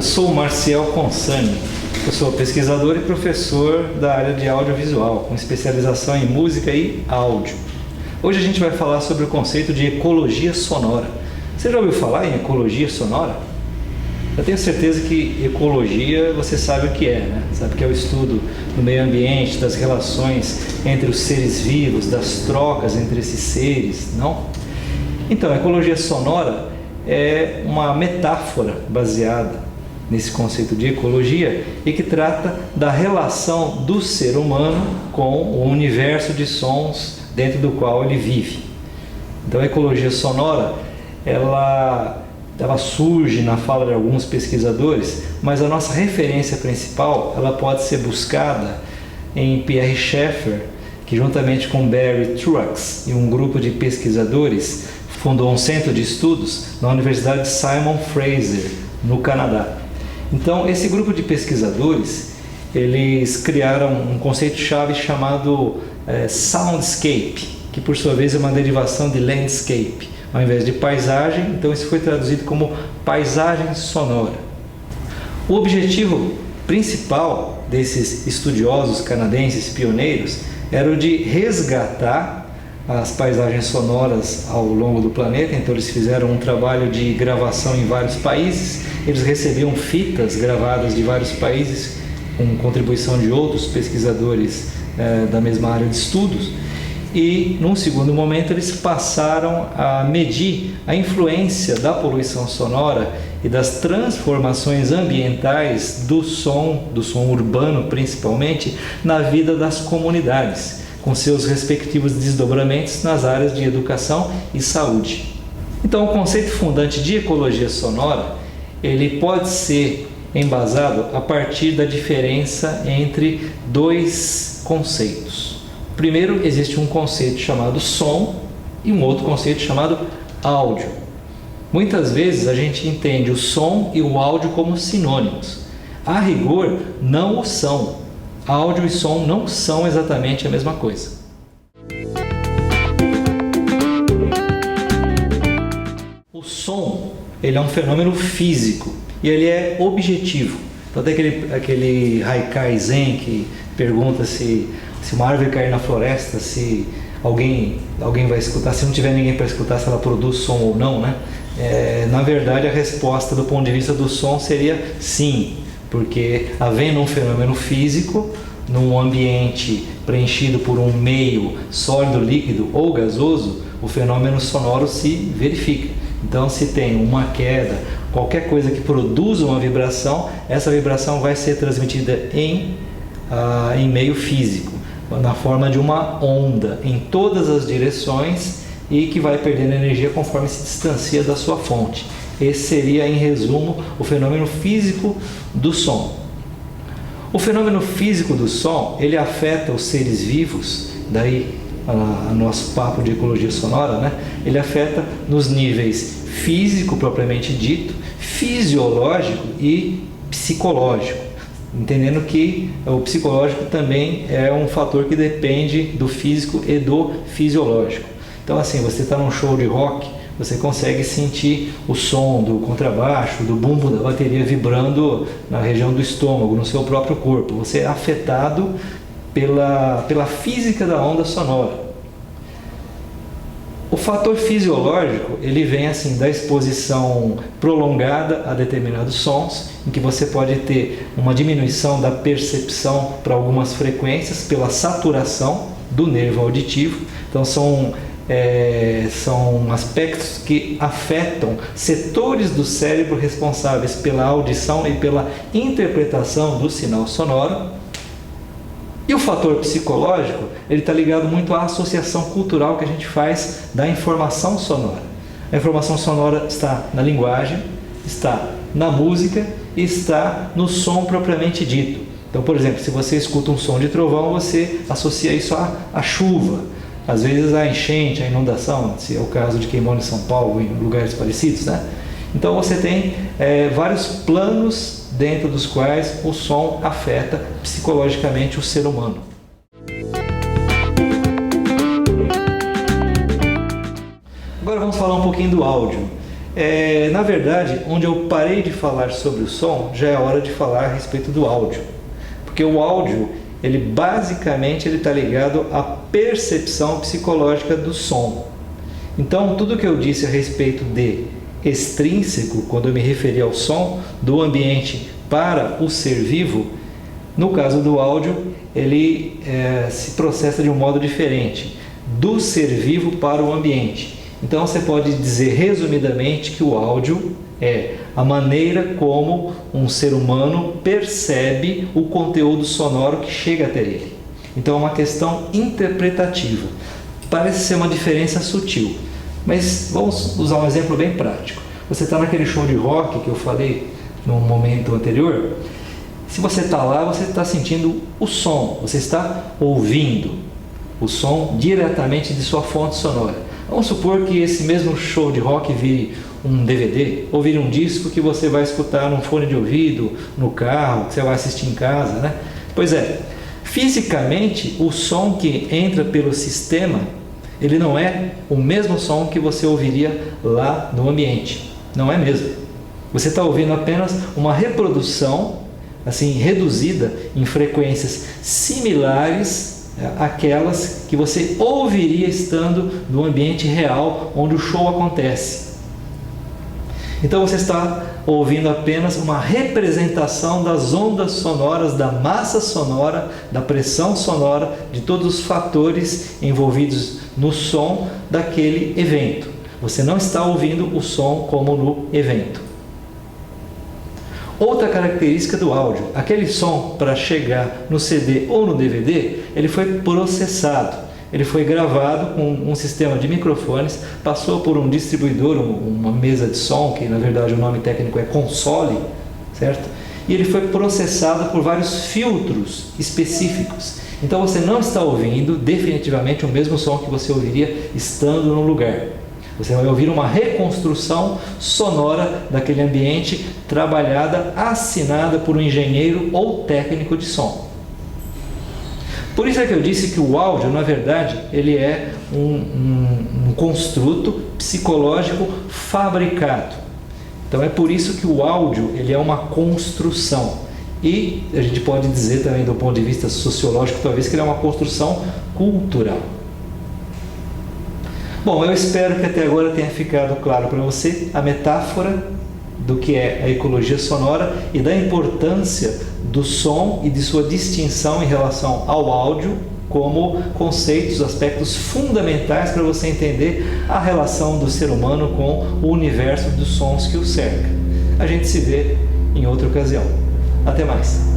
sou o Marcial Consani, eu sou pesquisador e professor da área de audiovisual, com especialização em música e áudio. Hoje a gente vai falar sobre o conceito de ecologia sonora. Você já ouviu falar em ecologia sonora? Eu tenho certeza que ecologia você sabe o que é, né? Sabe que é o estudo do meio ambiente, das relações entre os seres vivos, das trocas entre esses seres, não? Então, a ecologia sonora é uma metáfora baseada nesse conceito de ecologia e que trata da relação do ser humano com o universo de sons dentro do qual ele vive. Então, a ecologia sonora, ela surge na fala de alguns pesquisadores, mas a nossa referência principal ela pode ser buscada em Pierre Schaeffer, que juntamente com Barry Truax e um grupo de pesquisadores fundou um centro de estudos na Universidade de Simon Fraser, no Canadá. Então, esse grupo de pesquisadores, eles criaram um conceito-chave chamado soundscape, que por sua vez é uma derivação de landscape. Ao invés de paisagem, então isso foi traduzido como paisagem sonora. O objetivo principal desses estudiosos canadenses pioneiros era o de resgatar as paisagens sonoras ao longo do planeta. Então eles fizeram um trabalho de gravação em vários países, eles recebiam fitas gravadas de vários países com contribuição de outros pesquisadores da mesma área de estudos. E, num segundo momento, eles passaram a medir a influência da poluição sonora e das transformações ambientais do som urbano principalmente, na vida das comunidades, com seus respectivos desdobramentos nas áreas de educação e saúde. Então, o conceito fundante de ecologia sonora, ele pode ser embasado a partir da diferença entre dois conceitos. Primeiro, existe um conceito chamado som e um outro conceito chamado áudio. Muitas vezes a gente entende o som e o áudio como sinônimos. A rigor, não o são. Áudio e som não são exatamente a mesma coisa. O som, ele é um fenômeno físico e ele é objetivo. Então tem aquele haikai zen que pergunta se uma árvore cair na floresta, se alguém vai escutar, se não tiver ninguém para escutar, se ela produz som ou não, né? Na verdade, a resposta do ponto de vista do som seria sim, porque havendo um fenômeno físico, num ambiente preenchido por um meio sólido, líquido ou gasoso, o fenômeno sonoro se verifica. Então, se tem uma queda, qualquer coisa que produza uma vibração, essa vibração vai ser transmitida em meio físico, na forma de uma onda em todas as direções e que vai perdendo energia conforme se distancia da sua fonte. Esse seria, em resumo, o fenômeno físico do som. O fenômeno físico do som, ele afeta os seres vivos, daí nosso papo de ecologia sonora, né? Ele afeta nos níveis físico propriamente dito, fisiológico e psicológico. Entendendo que o psicológico também é um fator que depende do físico e do fisiológico. Então, assim, você está num show de rock, você consegue sentir o som do contrabaixo, do bumbo da bateria vibrando na região do estômago, no seu próprio corpo. Você é afetado pela física da onda sonora. O fator fisiológico, ele vem assim da exposição prolongada a determinados sons, em que você pode ter uma diminuição da percepção para algumas frequências pela saturação do nervo auditivo. Então são aspectos que afetam setores do cérebro responsáveis pela audição e pela interpretação do sinal sonoro. E o fator psicológico, ele está ligado muito à associação cultural que a gente faz da informação sonora. A informação sonora está na linguagem, está na música e está no som propriamente dito. Então, por exemplo, se você escuta um som de trovão, você associa isso à chuva, às vezes à enchente, à inundação, se é o caso de quem mora em São Paulo, em lugares parecidos, né? Então você tem vários planos dentro dos quais o som afeta psicologicamente o ser humano. Agora vamos falar um pouquinho do áudio. Na verdade, onde eu parei de falar sobre o som, já é hora de falar a respeito do áudio. Porque o áudio, ele basicamente está ligado à percepção psicológica do som. Então, tudo que eu disse a respeito de extrínseco, quando eu me referi ao som do ambiente para o ser vivo, no caso do áudio, ele se processa de um modo diferente, do ser vivo para o ambiente. Então você pode dizer resumidamente que o áudio é a maneira como um ser humano percebe o conteúdo sonoro que chega até ele. Então é uma questão interpretativa. Parece ser uma diferença sutil, mas vamos usar um exemplo bem prático. Você está naquele show de rock que eu falei no momento anterior. Se você está lá, você está sentindo o som, você está ouvindo o som diretamente de sua fonte sonora. Vamos supor que esse mesmo show de rock vire um DVD ou vire um disco que você vai escutar num fone de ouvido, no carro, que você vai assistir em casa, né? Pois é, fisicamente o som que entra pelo sistema, ele não é o mesmo som que você ouviria lá no ambiente. Não é mesmo. Você está ouvindo apenas uma reprodução, assim, reduzida em frequências similares àquelas que você ouviria estando no ambiente real onde o show acontece. Então você está ouvindo apenas uma representação das ondas sonoras, da massa sonora, da pressão sonora, de todos os fatores envolvidos no som daquele evento. Você não está ouvindo o som como no evento. Outra característica do áudio, aquele som para chegar no CD ou no DVD, ele foi processado, ele foi gravado com um sistema de microfones, passou por um distribuidor, uma mesa de som, que na verdade o nome técnico é console, certo? E ele foi processado por vários filtros específicos. Então você não está ouvindo definitivamente o mesmo som que você ouviria estando no lugar. Você vai ouvir uma reconstrução sonora daquele ambiente, trabalhada, assinada por um engenheiro ou técnico de som. Por isso é que eu disse que o áudio, na verdade, ele é um construto psicológico fabricado. Então é por isso que o áudio ele é uma construção. E a gente pode dizer também, do ponto de vista sociológico, talvez que ele é uma construção cultural. Bom, eu espero que até agora tenha ficado claro para você a metáfora do que é a ecologia sonora e da importância do som e de sua distinção em relação ao áudio como conceitos, aspectos fundamentais para você entender a relação do ser humano com o universo dos sons que o cerca. A gente se vê em outra ocasião. Até mais!